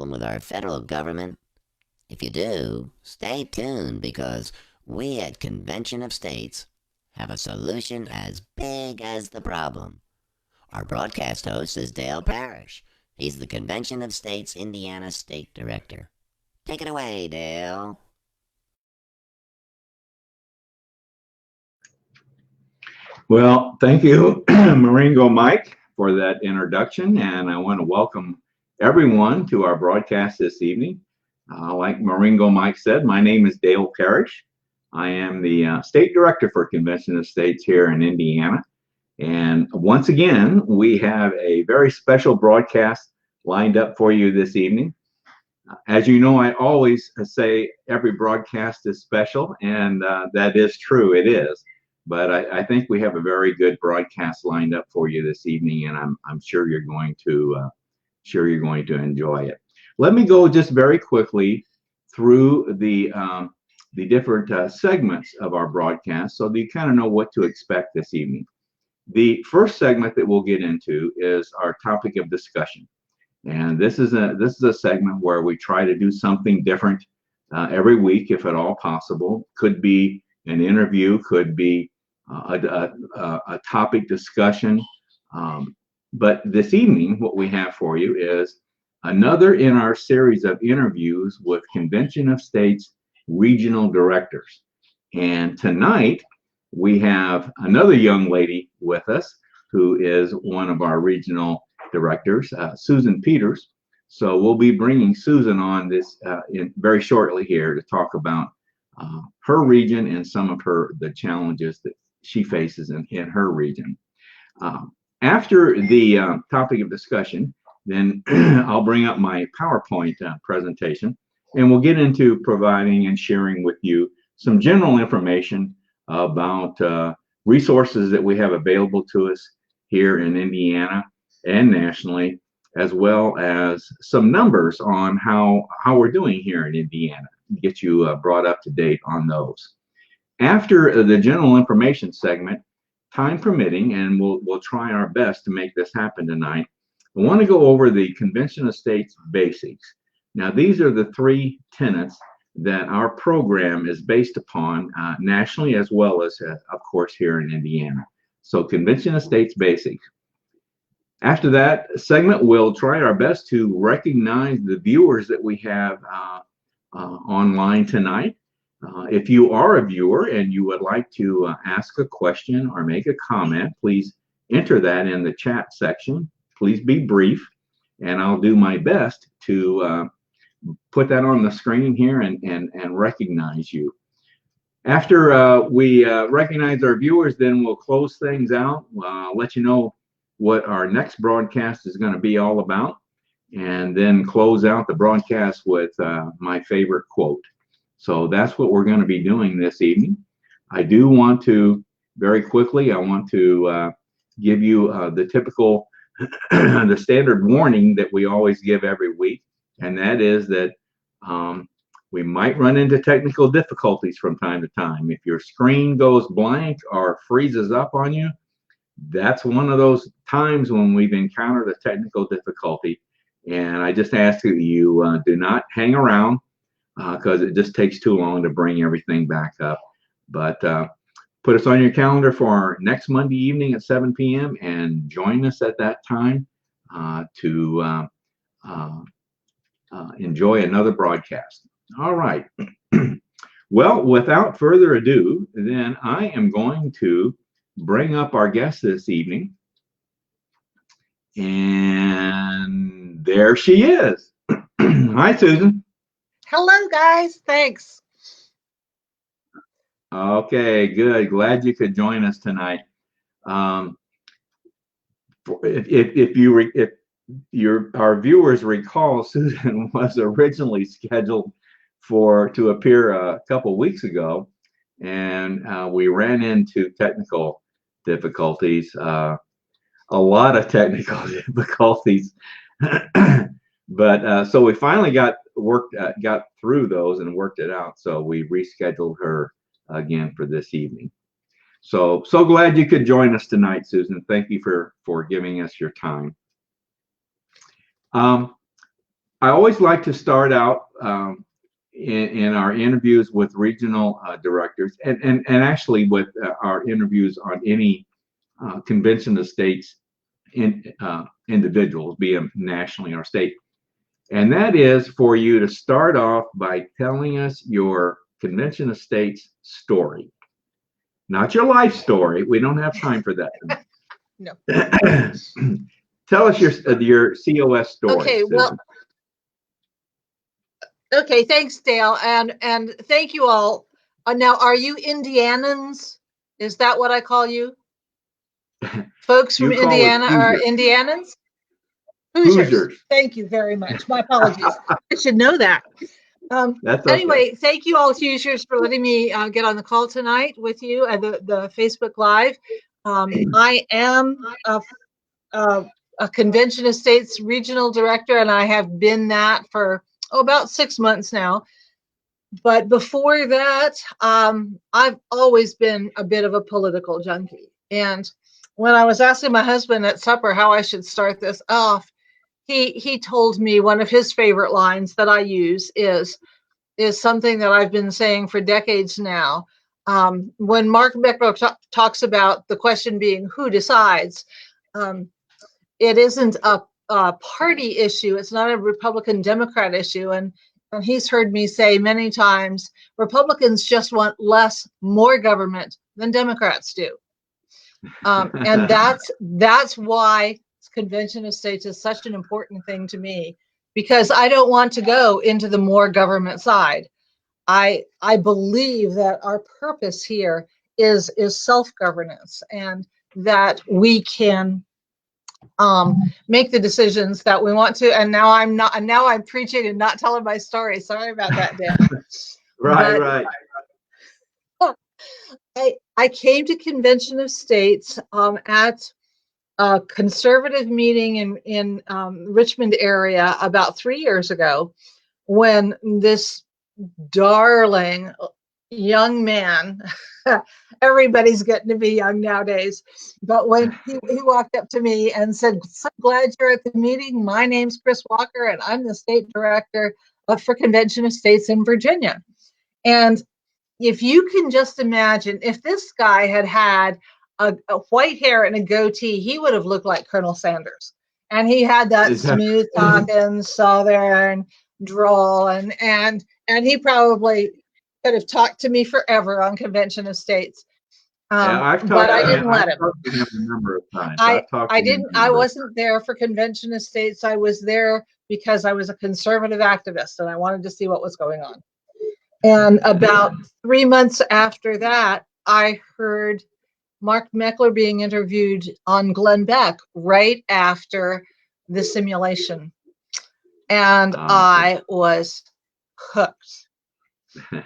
problem with our federal government? If you do, stay tuned because we at Convention of States have a solution as big as the problem. Our broadcast host is Dale Parrish. He's the Convention of States Indiana State Director. Take it away, Dale. Well, thank you, Maringo Mike, for that introduction, and I want to welcome everyone to our broadcast this evening. Like Maringo Mike said, my name is Dale Parrish. I am the State Director for Convention of States here in Indiana, and once again, we have a very special broadcast lined up for you this evening. As you know, I always say every broadcast is special, and that is true, it is. But I think we have a very good broadcast lined up for you this evening, and I'm sure you're going to enjoy it. Let me go just very quickly through the different segments of our broadcast so that you kind of know what to expect this evening. The first segment that we'll get into is our topic of discussion, and this is a segment where we try to do something different every week, if at all possible. Could be an interview, could be a topic discussion. But this evening, what we have for you is another in our series of interviews with Convention of States regional directors. And tonight, we have another young lady with us who is one of our regional directors, Susan Peters. So we'll be bringing Susan on this very shortly here to talk about her region and some of the challenges that she faces in her region. After the topic of discussion, then I'll bring up my PowerPoint presentation, and we'll get into providing and sharing with you some general information about resources that we have available to us here in Indiana and nationally, as well as some numbers on how we're doing here in Indiana, get you brought up to date on those. After the general information segment, time permitting, and we'll try our best to make this happen tonight, I want to go over the Convention of States basics. Now, these are the three tenets that our program is based upon nationally, as well as, of course, here in Indiana. So, Convention of States basics. After that segment, we'll try our best to recognize the viewers that we have online tonight. If you are a viewer and you would like to ask a question or make a comment, please enter that in the chat section. Please be brief, and I'll do my best to put that on the screen here and recognize you. After we recognize our viewers, then we'll close things out, let you know what our next broadcast is going to be all about, and then close out the broadcast with my favorite quote. So that's what we're going to be doing this evening. I do want to, very quickly, I want to give you the typical, the standard warning that we always give every week, and that is that we might run into technical difficulties from time to time. If your screen goes blank or freezes up on you, that's one of those times when we've encountered a technical difficulty. And I just ask that you do not hang around, because it just takes too long to bring everything back up. But put us on your calendar for next Monday evening at 7 p.m. and join us at that time to enjoy another broadcast. All right. Well, without further ado, then I am going to bring up our guest this evening. And there she is. Hi, Susan. Hello, guys. Thanks. Okay, good. Glad you could join us tonight. If our viewers recall, Susan was originally scheduled to appear a couple weeks ago, and we ran into technical difficulties, a lot of technical difficulties. But so we finally got through those and worked it out. So we rescheduled her again for this evening. So glad you could join us tonight, Susan. Thank you for giving us your time. I always like to start out in our interviews with regional directors, and actually with our interviews on any convention of states individuals, be them nationally or state. And that is for you to start off by telling us your convention of states story, not your life story. We don't have time for that tonight. No. Tell us your COS story. Okay, Susan. well, okay, thanks, Dale, and thank you all. Now, are you Indianans? Is that what I call you? Folks from You call us Indiana are Hoosiers. Indianans? Hoosiers. Thank you very much. My apologies. I should know that. That's okay. Anyway, thank you all Hoosiers for letting me get on the call tonight with you at the Facebook Live. I am a Convention of States regional director, and I have been that for about 6 months now. But before that, I've always been a bit of a political junkie. And when I was asking my husband at supper how I should start this off, he told me one of his favorite lines that I use is something that I've been saying for decades now. When Mark Meckler talks about the question being who decides, it isn't a party issue. It's not a Republican-Democrat issue. And he's heard me say many times, Republicans just want more government than Democrats do. And that's why Convention of States is such an important thing to me, because I don't want to go into the more government side. I believe that our purpose here is self-governance, and that we can make the decisions that we want to. And now I'm preaching and not telling my story. Sorry about that, Dan. Right. I came to Convention of States at a conservative meeting in Richmond area about 3 years ago, when this darling young man, everybody's getting to be young nowadays, but when he walked up to me and said, "So glad you're at the meeting. My name's Chris Walker, and I'm the state director for Convention of States in Virginia." And if you can just imagine, if this guy had a white hair and a goatee, he would have looked like Colonel Sanders. And he had that smooth talking Southern drawl, and he probably could have talked to me forever on Convention of States. But I didn't let him. I've talked to him a number of times. I wasn't there for Convention of States. I was there because I was a conservative activist and I wanted to see what was going on. And about 3 months after that, I heard Mark Meckler being interviewed on Glenn Beck right after the simulation. And I was hooked.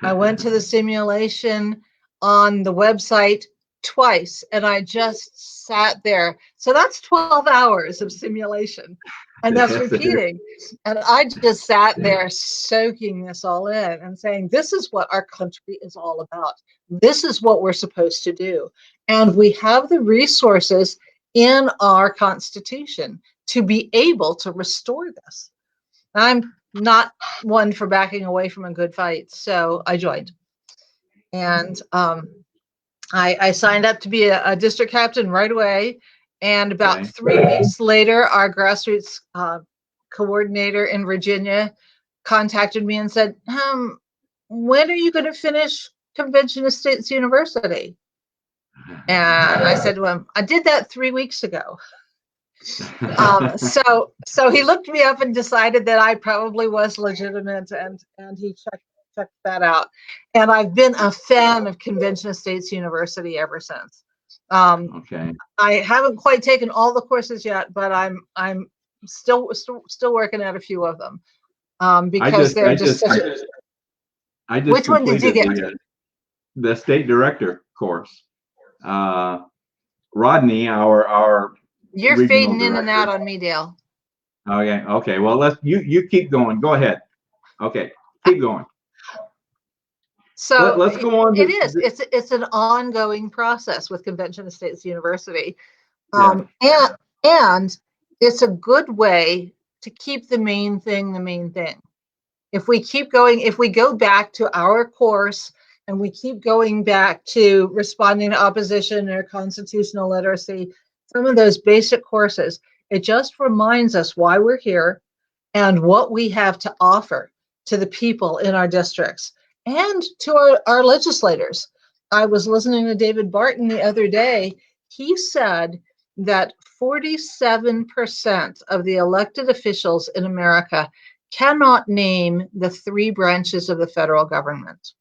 I went to the simulation on the website twice, and I just sat there. So that's 12 hours of simulation, and that's repeating. And I just sat there soaking this all in and saying, this is what our country is all about. This is what we're supposed to do. And we have the resources in our Constitution to be able to restore this. I'm not one for backing away from a good fight, so I joined. And I signed up to be a district captain right away. And about 3 weeks later, our grassroots coordinator in Virginia contacted me and said, when are you going to finish Convention of States University? And I said, well, I did that 3 weeks ago. So he looked me up and decided that I probably was legitimate, and he checked that out. And I've been a fan of Convention of States University ever since. I haven't quite taken all the courses yet, but I'm still working at a few of them because they're just such a. Which one did you get? The state director course. Rodney, our You're fading in and out on me, Dale. Okay. Well, you keep going. Go ahead. Okay, keep going. So let's go on. It's an ongoing process with Convention of States University, Yeah. and it's a good way to keep the main thing the main thing. If we keep going, if we go back to our course and we keep going back to responding to opposition or constitutional literacy, some of those basic courses, it just reminds us why we're here and what we have to offer to the people in our districts and to our legislators. I was listening to David Barton the other day. He said that 47% of the elected officials in America cannot name the 3 branches of the federal government.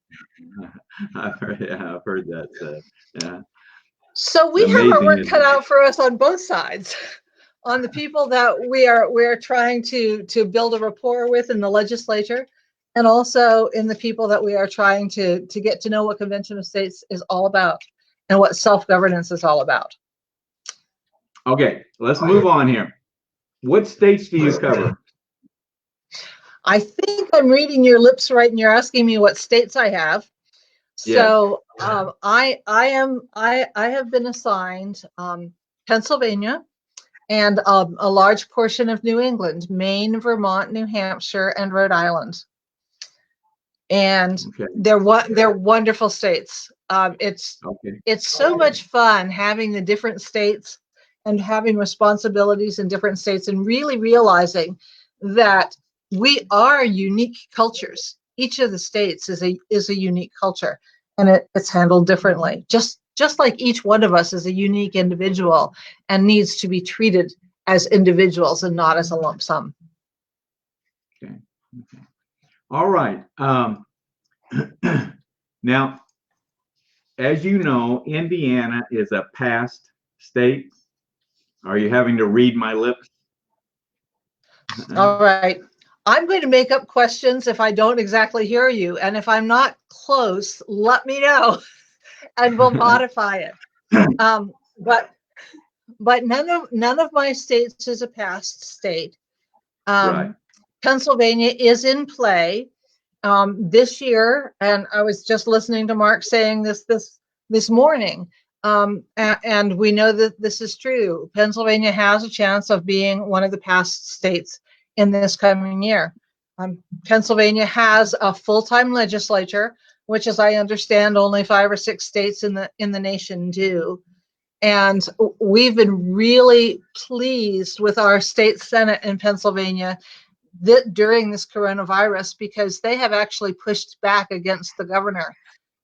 I've heard that said. Yeah. So we have our work cut out for us on both sides. On the people that we are trying to build a rapport with in the legislature, and also in the people that we are trying to get to know what Convention of States is all about and what self-governance is all about. Okay, let's move on here. What states do you cover? I think I'm reading your lips right, and you're asking me what states I have. So yes. I have been assigned Pennsylvania and a large portion of New England, Maine, Vermont, New Hampshire, and Rhode Island. And they're wonderful states. It's so much fun having the different states and having responsibilities in different states and really realizing that we are unique cultures. Each of the states is a unique culture, and it's handled differently. Just like each one of us is a unique individual and needs to be treated as individuals and not as a lump sum. Okay. All right. Now, as you know, Indiana is a past state. Are you having to read my lips? All right. I'm going to make up questions if I don't exactly hear you. And if I'm not close, let me know and we'll modify it. But none of my states is a past state. Right. Pennsylvania is in play this year, and I was just listening to Mark saying this morning, and we know that this is true. Pennsylvania has a chance of being one of the past states in this coming year. Pennsylvania has a full-time legislature, which, as I understand, only 5 or 6 states in the nation do. And we've been really pleased with our state Senate in Pennsylvania during this coronavirus, because they have actually pushed back against the governor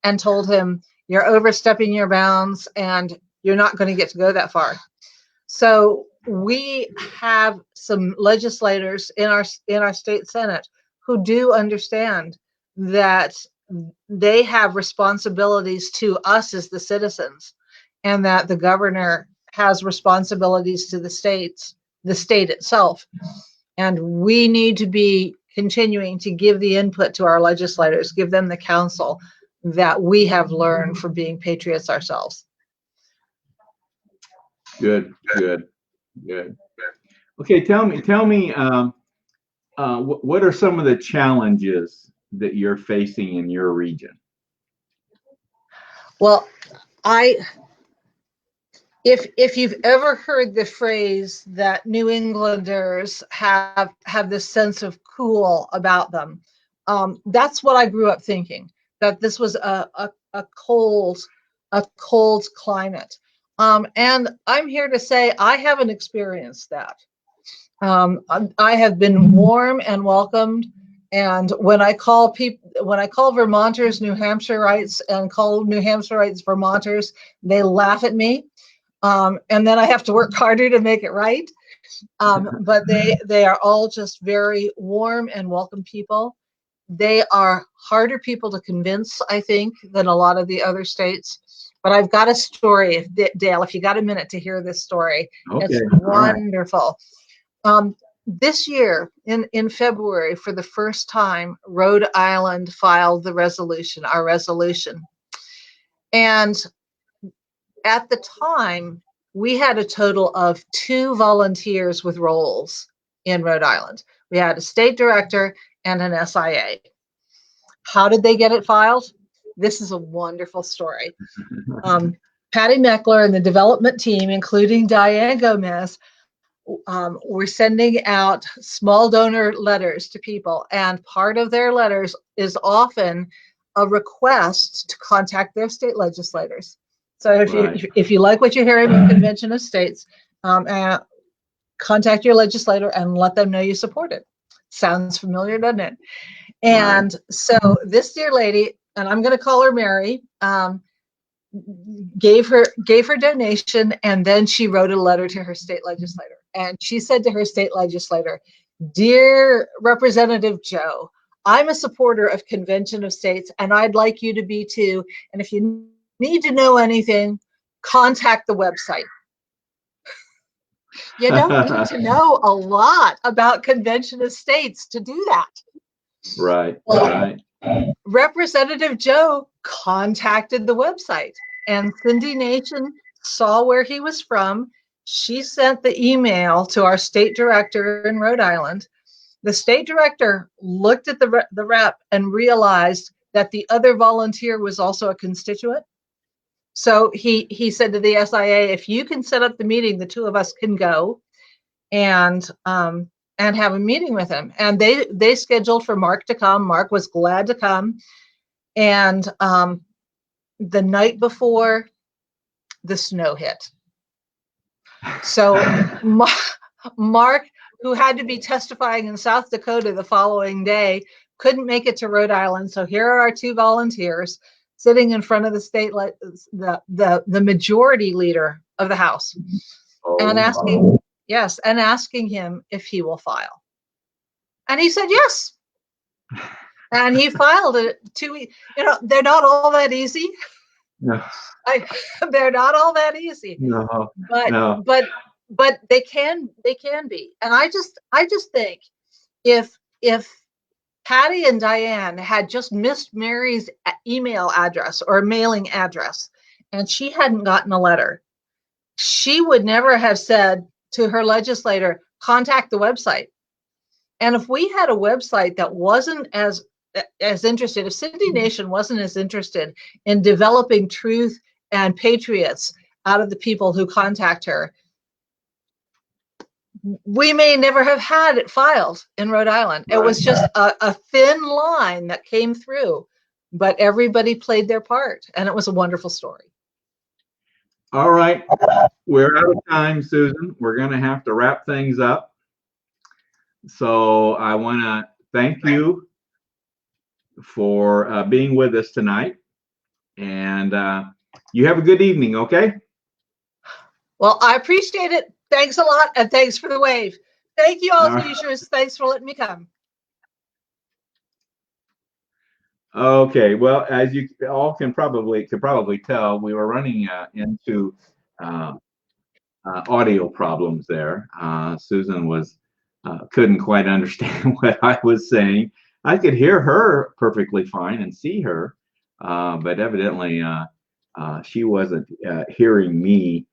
and told him, you're overstepping your bounds and you're not going to get to go that far. So we have some legislators in our state Senate who do understand that they have responsibilities to us as the citizens, and that the governor has responsibilities to the state itself. And we need to be continuing to give the input to our legislators, give them the counsel that we have learned from being patriots ourselves. Good. Okay, tell me, what are some of the challenges that you're facing in your region? Well, if you've ever heard the phrase that New Englanders have this sense of cool about them, that's what I grew up thinking, that this was a cold climate. And I'm here to say I haven't experienced that. I have been warm and welcomed. And when I call Vermonters New Hampshireites and call New Hampshireites Vermonters, they laugh at me. And then I have to work harder to make it right. But they are all just very warm and welcome people. They are harder people to convince, I think, than a lot of the other states. But I've got a story, Dale, if you got a minute to hear this story. Okay. It's wonderful. Right. This year, in February, for the first time, Rhode Island filed our resolution. And at the time, we had a total of 2 volunteers with roles in Rhode Island. We had a state director and an SIA. How did they get it filed? This is a wonderful story. Patty Meckler and the development team, including Diane Gomez, we're sending out small donor letters to people, and part of their letters is often a request to contact their state legislators. So if you like what you're hearing from Convention of States, contact your legislator and let them know you support it. Sounds familiar, doesn't it? And so this dear lady, and I'm going to call her Mary, gave her donation, and then she wrote a letter to her state legislator. And she said to her state legislator, "Dear Representative Joe, I'm a supporter of Convention of States, and I'd like you to be too. And if you need to know anything, contact the website." You don't need to know a lot about Convention of States to do that. Right, right. Representative Joe contacted the website, and Cindy Nation saw where he was from. She sent the email to our state director in Rhode Island. The state director looked at the rep and realized that the other volunteer was also a constituent. So he said to the SIA, "If you can set up the meeting, the two of us can go and have a meeting with him." And they scheduled for Mark to come. Mark was glad to come. And the night before, the snow hit. So Mark, who had to be testifying in South Dakota the following day, couldn't make it to Rhode Island. So here are our two volunteers sitting in front of the state, the majority leader of the House, and asking him if he will file. And he said yes. And he filed it 2 weeks. They're not all that easy. No. They're not all that easy. No. But they can be. And I just think if Patty and Diane had just missed Mary's email address or mailing address, and she hadn't gotten a letter, she would never have said to her legislator, "Contact the website." And if we had a website that wasn't as interested, if Cindy Nation wasn't as interested in developing truth and patriots out of the people who contact her, we may never have had it filed in Rhode Island. It was just a thin line that came through, but everybody played their part, and it was a wonderful story. All right, we're out of time, Susan. We're going to have to wrap things up. So I want to thank you for being with us tonight, and you have a good evening, okay? Well, I appreciate it. Thanks a lot, and thanks for the wave. Thank you all, Fuchsians. Thanks for letting me come. Okay, well, as you all could probably tell, we were running into audio problems there. Susan couldn't quite understand what I was saying. I could hear her perfectly fine and see her, but evidently she wasn't hearing me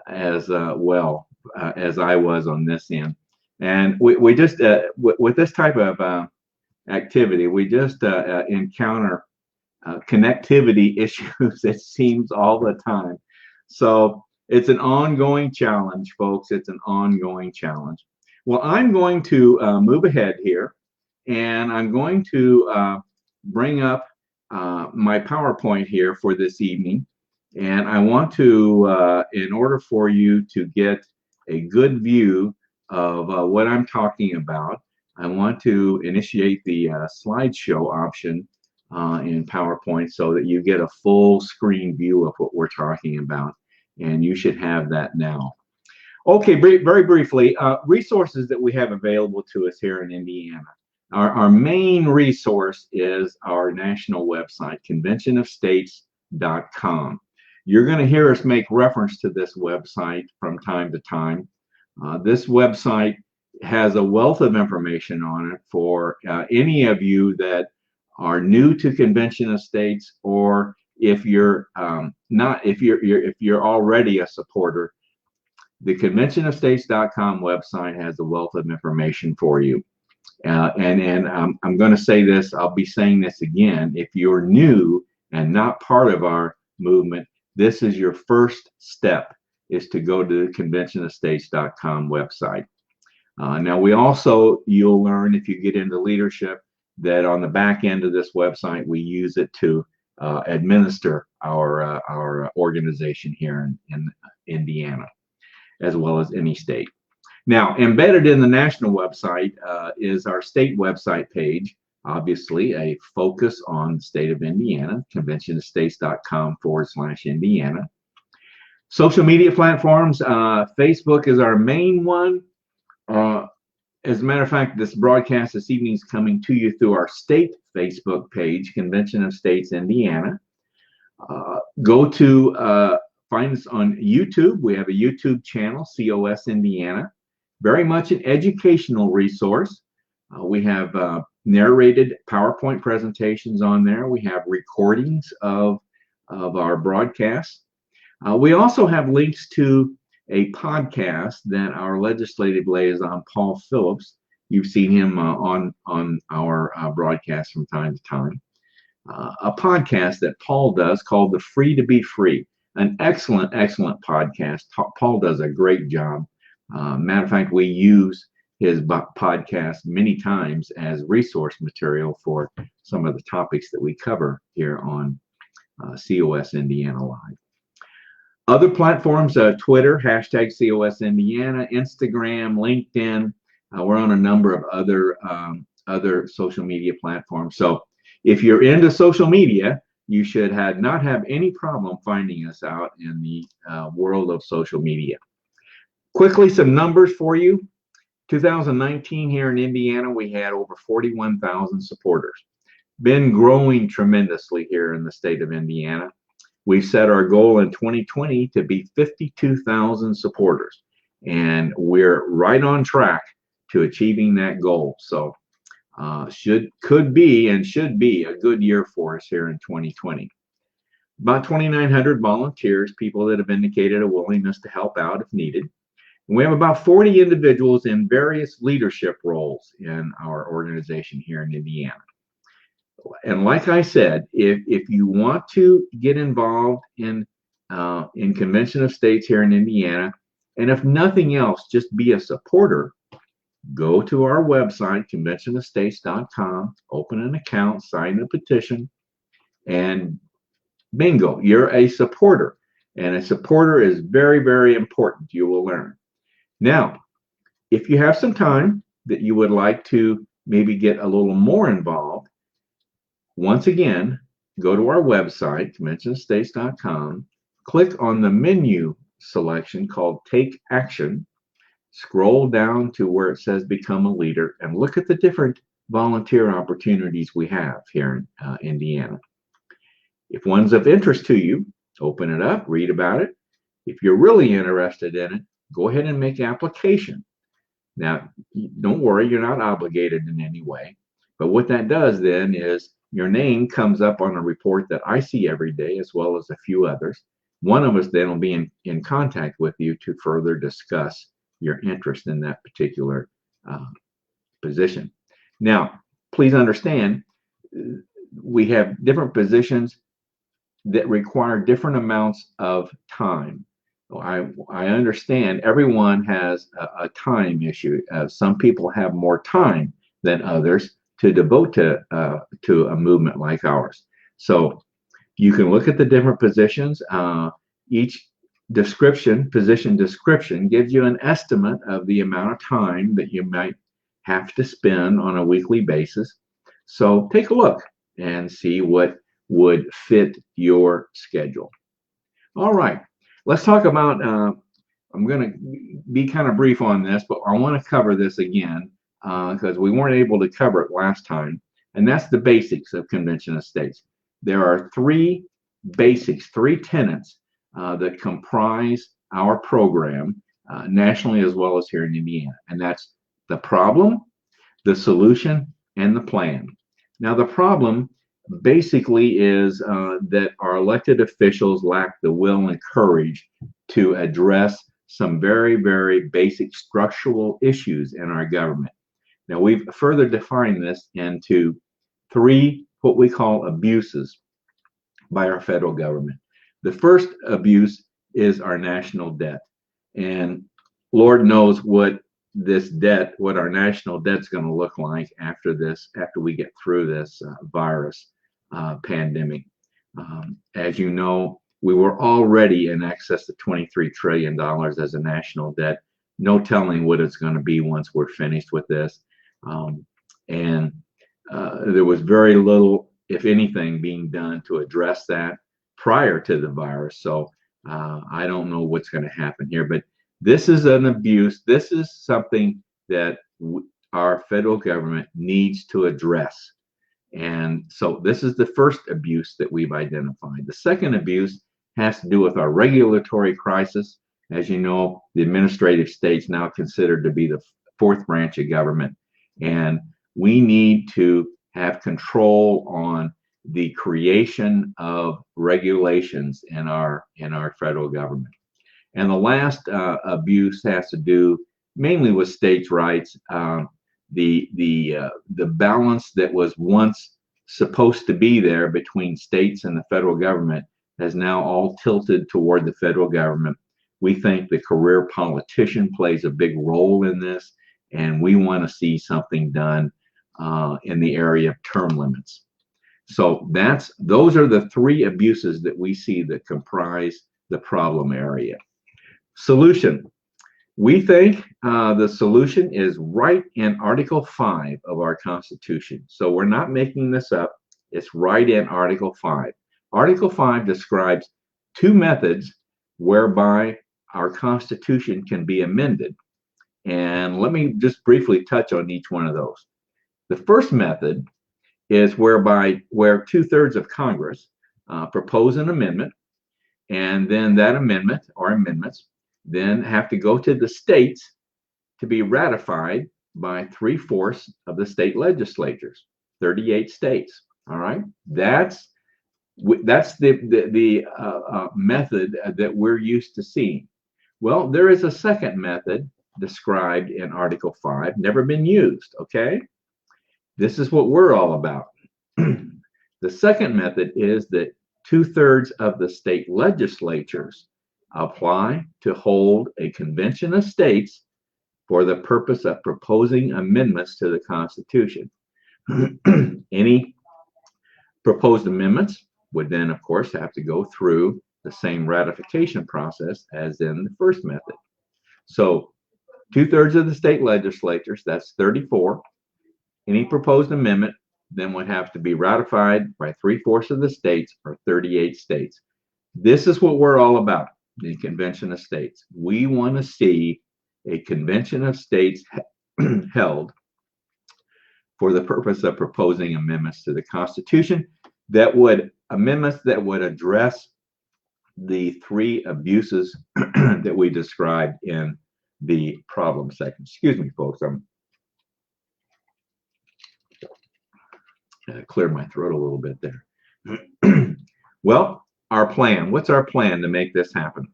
as well as I was on this end. And we just with this type of activity, we just encounter connectivity issues, it seems, all the time. So it's an ongoing challenge, folks. It's an ongoing challenge. Well, I'm going to move ahead here, and I'm going to bring up my PowerPoint here for this evening. And I want to, in order for you to get a good view of what I'm talking about, I want to initiate the slideshow option in PowerPoint so that you get a full screen view of what we're talking about. And you should have that now. Okay, very briefly, resources that we have available to us here in Indiana. Our main resource is our national website, conventionofstates.com. You're going to hear us make reference to this website from time to time. This website has a wealth of information on it for any of you that are new to Convention of States, or if you're if you're already a supporter. The conventionofstates.com website has a wealth of information for you. And I'm going to say this, I'll be saying this again. If you're new and not part of our movement, this is your first step. is to go to the conventionofstates.com website. Now, you'll learn if you get into leadership that on the back end of this website, we use it to administer our organization here in Indiana, as well as any state. Now, embedded in the national website is our state website page, obviously a focus on the state of Indiana, conventionofstates.com/Indiana. Social media platforms, Facebook is our main one. As a matter of fact, this broadcast this evening is coming to you through our state Facebook page, Convention of States Indiana. Go to find us on YouTube. We have a YouTube channel, COS Indiana. Very much an educational resource. We have narrated PowerPoint presentations on there. We have recordings of our broadcasts. We also have links to a podcast that our legislative liaison, Paul Phillips, you've seen him on our broadcast from time to time, a podcast that Paul does called The Free to Be Free, an excellent podcast. Paul does a great job. Matter of fact, we use his podcast many times as resource material for some of the topics that we cover here on COS Indiana Live. Other platforms, Twitter, hashtag COS Indiana, Instagram, LinkedIn. We're on a number of other social media platforms. So if you're into social media, you should not have any problem finding us out in the world of social media. Quickly, some numbers for you. 2019 here in Indiana, we had over 41,000 supporters. Been growing tremendously here in the state of Indiana. We've set our goal in 2020 to be 52,000 supporters, and we're right on track to achieving that goal. So could be a good year for us here in 2020. About 2,900 volunteers, people that have indicated a willingness to help out if needed. And we have about 40 individuals in various leadership roles in our organization here in Indiana. And like I said, if you want to get involved in Convention of States here in Indiana, and if nothing else, just be a supporter, go to our website, conventionofstates.com, open an account, sign the petition, and bingo, you're a supporter. And a supporter is very, very important, you will learn. Now, if you have some time that you would like to maybe get a little more involved, once again, go to our website, conventionofstates.com, click on the menu selection called Take Action, scroll down to where it says Become a Leader, and look at the different volunteer opportunities we have here in Indiana. If one's of interest to you, open it up, read about it. If you're really interested in it, go ahead and make application. Now, don't worry, you're not obligated in any way. But what that does then is your name comes up on a report that I see every day, as well as a few others. One of us then will be in contact with you to further discuss your interest in that particular position. Now, please understand, we have different positions that require different amounts of time. I understand everyone has a time issue. Some people have more time than others to devote to a movement like ours. So you can look at the different positions. Each position description gives you an estimate of the amount of time that you might have to spend on a weekly basis. So take a look and see what would fit your schedule. All right, let's talk about, I'm going to be kind of brief on this, but I want to cover this again because we weren't able to cover it last time, and that's the basics of Convention of States. There are three basics, three tenets that comprise our program nationally as well as here in Indiana, and that's the problem, the solution, and the plan. Now, the problem basically is that our elected officials lack the will and courage to address some very, very basic structural issues in our government. Now, we've further defined this into three, what we call abuses by our federal government. The first abuse is our national debt. And Lord knows what this debt, what our national debt's going to look like after we get through this virus pandemic. As you know, we were already in excess of $23 trillion as a national debt. No telling what it's going to be once we're finished with this. And there was very little, if anything, being done to address that prior to the virus. So I don't know what's going to happen here, but this is an abuse. This is something that our federal government needs to address. And so this is the first abuse that we've identified. The second abuse has to do with our regulatory crisis. As you know, the administrative state's now considered to be the fourth branch of government. And we need to have control on the creation of regulations in our federal government. And the last abuse has to do mainly with states' rights. The balance that was once supposed to be there between states and the federal government has now all tilted toward the federal government. We think the career politician plays a big role in this, and we want to see something done in the area of term limits. So those are the three abuses that we see that comprise the problem area. Solution. We think the solution is right in Article 5 of our Constitution. So we're not making this up. It's right in Article 5. Article 5 describes two methods whereby our Constitution can be amended. And let me just briefly touch on each one of those. The first method is where 2/3 of Congress propose an amendment, and then that amendment or amendments then have to go to the states to be ratified by 3/4 of the state legislatures, 38 states. All right, that's the method that we're used to seeing. Well, there is a second method described in Article 5, never been used. Okay, this is what we're all about. The second method is that 2/3 of the state legislatures apply to hold a convention of states for the purpose of proposing amendments to the Constitution. Any proposed amendments would then, of course, have to go through the same ratification process as in the first method. So 2/3 of the state legislatures, that's 34. Any proposed amendment then would have to be ratified by 3/4 of the states, or 38 states. This is what we're all about, the Convention of States. We want to see a Convention of States held for the purpose of proposing amendments to the Constitution amendments that would address the three abuses that we described in the problem section. Excuse me, folks. I'm cleared my throat a little bit there. Well, our plan. What's our plan to make this happen?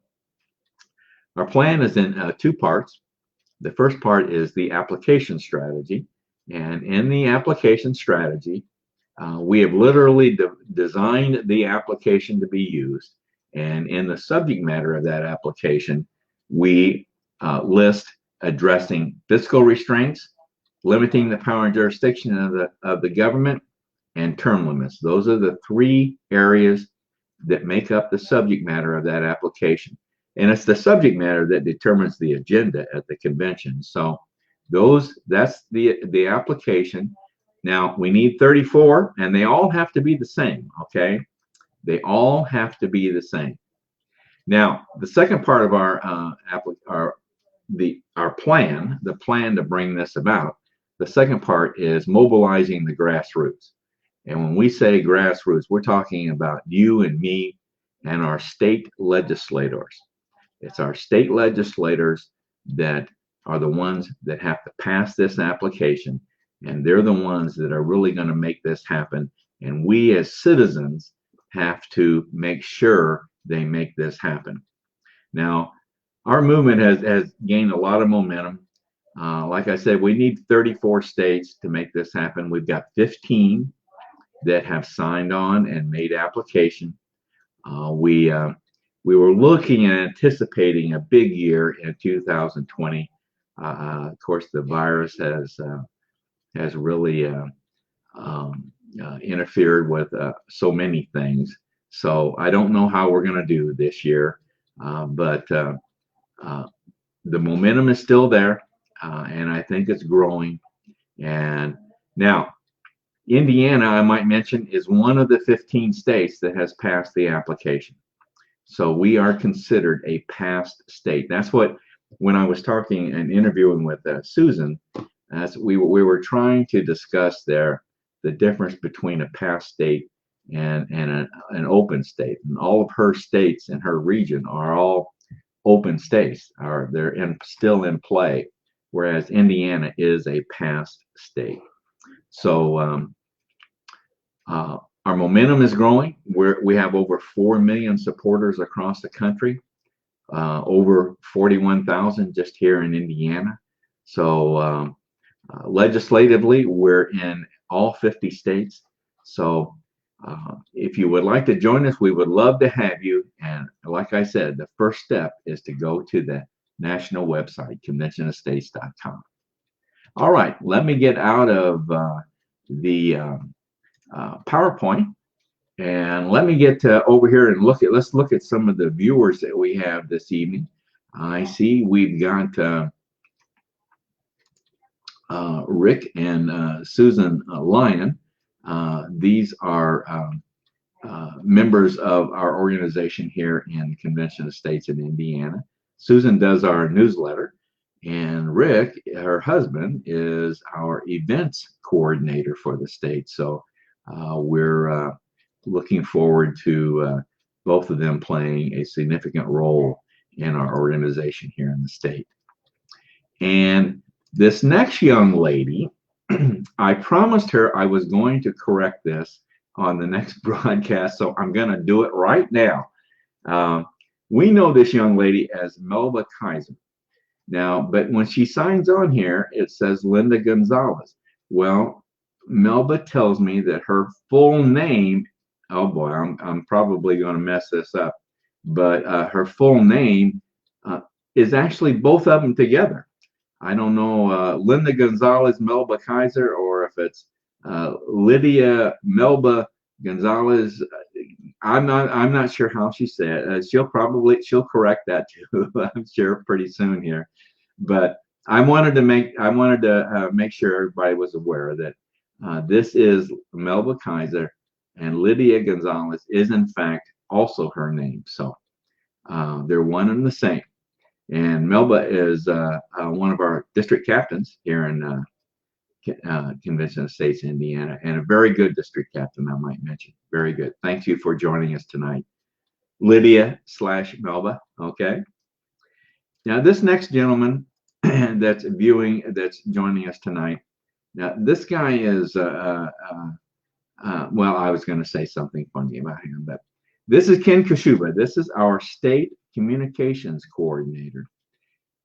Our plan is in two parts. The first part is the application strategy. And in the application strategy, we have literally designed the application to be used. And in the subject matter of that application, we list addressing fiscal restraints, limiting the power and jurisdiction of the government, and term limits. Those are the three areas that make up the subject matter of that application. And it's the subject matter that determines the agenda at the convention. So that's the application. Now we need 34, and they all have to be the same, okay? They all have to be the same. Now, the second part of our plan, the plan to bring this about, the second part is mobilizing the grassroots. And when we say grassroots, we're talking about you and me and our state legislators. It's our state legislators that are the ones that have to pass this application, and they're the ones that are really going to make this happen. And we as citizens have to make sure they make this happen. Now, our movement has gained a lot of momentum. Like I said, we need 34 states to make this happen. We've got 15 that have signed on and made application. We we were looking and anticipating a big year in 2020. Of course, the virus has really interfered with so many things. So I don't know how we're going to do this year, but the momentum is still there, and I think it's growing. And now, Indiana, I might mention, is one of the 15 states that has passed the application. So we are considered a passed state. That's what, when I was talking and interviewing with Susan, as we were trying to discuss there the difference between a passed state and an open state. And all of her states in her region are all open states, they're still in play, whereas Indiana is a passed state. So our momentum is growing. We have over 4 million supporters across the country, over 41,000 just here in Indiana. So legislatively, we're in all 50 states. So if you would like to join us, we would love to have you. And like I said, the first step is to go to the national website, conventionofstates.com. All right, let me get out of the PowerPoint, and let me get over here and let's look at some of the viewers that we have this evening. I see we've got Rick and Susan Lyon. These are members of our organization here in Convention of States in Indiana. Susan does our newsletter, and Rick, her husband, is our events coordinator for the state. So we're looking forward to both of them playing a significant role in our organization here in the state. And this next young lady, I promised her I was going to correct this on the next broadcast, so I'm going to do it right now. We know this young lady as Melba Kaiser. Now, but when she signs on here, it says Linda Gonzalez. Well, Melba tells me that her full name, oh boy, I'm probably going to mess this up, but her full name is actually both of them together. I don't know, Linda Gonzalez, Melba Kaiser, or if it's Lydia Melba Gonzalez. I'm not sure how she said it. She'll correct that too. I'm sure pretty soon here. But I wanted to make sure everybody was aware that this is Melba Kaiser, and Lydia Gonzalez is in fact also her name. So they're one and the same. And Melba is one of our district captains here in Convention of States, Indiana, and a very good district captain, I might mention. Very good. Thank you for joining us tonight, Lydia/Melba. Okay. Now, this next gentleman that's joining us tonight. Now, this guy is well, I was going to say something funny about him, but this is Ken Kashuba. This is our state communications coordinator.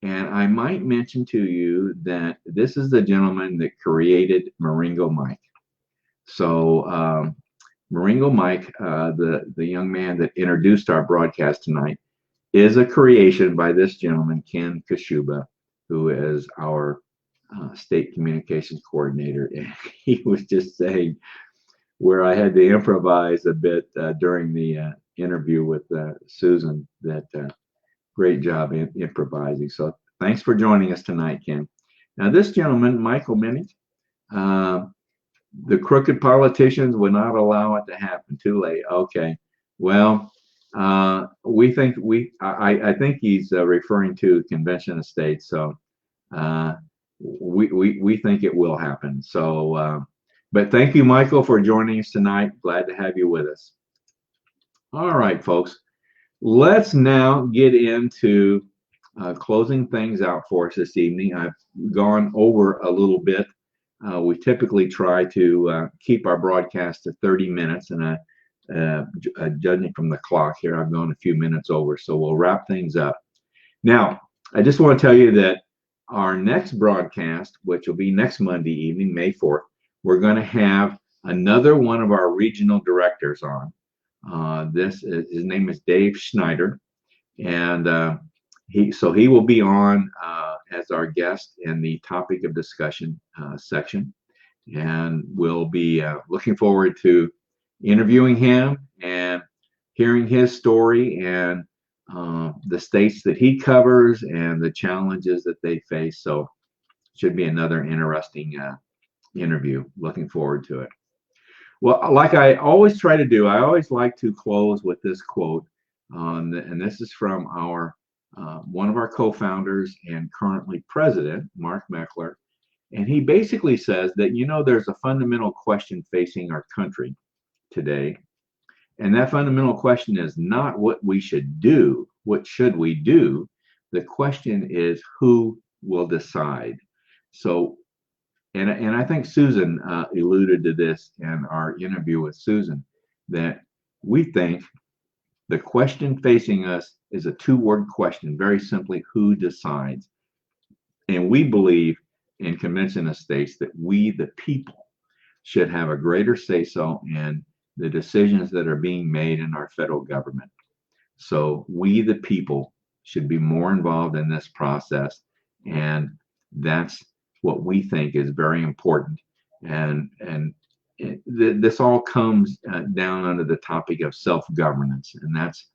And I might mention to you that this is the gentleman that created Moringo Mike. So Moringo Mike, the young man that introduced our broadcast tonight, is a creation by this gentleman, Ken Kashuba, who is our state communications coordinator. And he was just saying, where I had to improvise a bit during the interview with Susan, that great job improvising. So thanks for joining us tonight, Ken. Now, this gentleman, Michael Minnick, the crooked politicians would not allow it to happen. Too late. Okay. Well, I think he's referring to Convention of States. So we think it will happen. So, but thank you, Michael, for joining us tonight. Glad to have you with us. All right, folks. Let's now get into closing things out for us this evening. I've gone over a little bit. We typically try to keep our broadcast to 30 minutes, and judging from the clock here, I've gone a few minutes over, so we'll wrap things up. Now, I just want to tell you that our next broadcast, which will be next Monday evening, May 4th, we're going to have another one of our regional directors on. His name is Dave Schneider, And he will be on as our guest in the topic of discussion section, and we'll be looking forward to interviewing him and hearing his story and the states that he covers and the challenges that they face. So it should be another interesting interview. Looking forward to it. Well, like I always try to do, I always like to close with this quote, and this is from our one of our co-founders and currently president, Mark Meckler, and he basically says that, there's a fundamental question facing our country today, and that fundamental question is not what we should do, what should we do? The question is who will decide. So, and I think Susan alluded to this in our interview with Susan, that we think the question facing us is a two-word question, very simply, who decides? And we believe in Convention of States that we, the people, should have a greater say-so in the decisions that are being made in our federal government. So we, the people, should be more involved in this process, and that's what we think is very important. And this all comes down under the topic of self-governance, and that's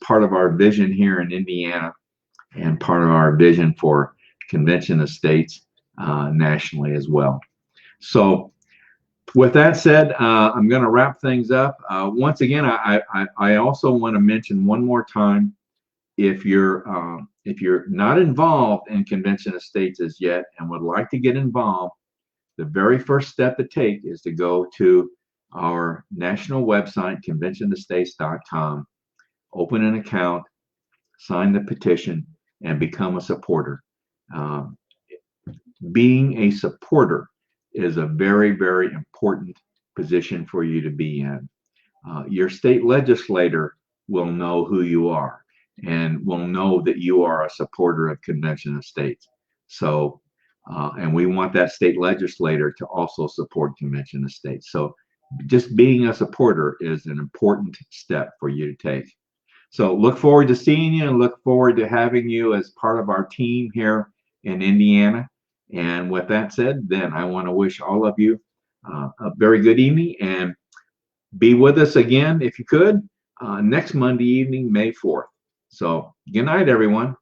part of our vision here in Indiana, and part of our vision for Convention of States nationally as well. So with that said, I'm going to wrap things up. Once again, I also want to mention one more time, if you're not involved in Convention of States as yet and would like to get involved, the very first step to take is to go to our national website, conventionofstates.com, open an account, sign the petition, and become a supporter. Being a supporter is a very, very important position for you to be in. Your state legislator will know who you are and will know that you are a supporter of Convention of States. So, and we want that state legislator to also support Convention of States. So just being a supporter is an important step for you to take. So look forward to seeing you, and look forward to having you as part of our team here in Indiana. And with that said, then I want to wish all of you a very good evening, and be with us again, if you could, next Monday evening, May 4th. So good night, everyone.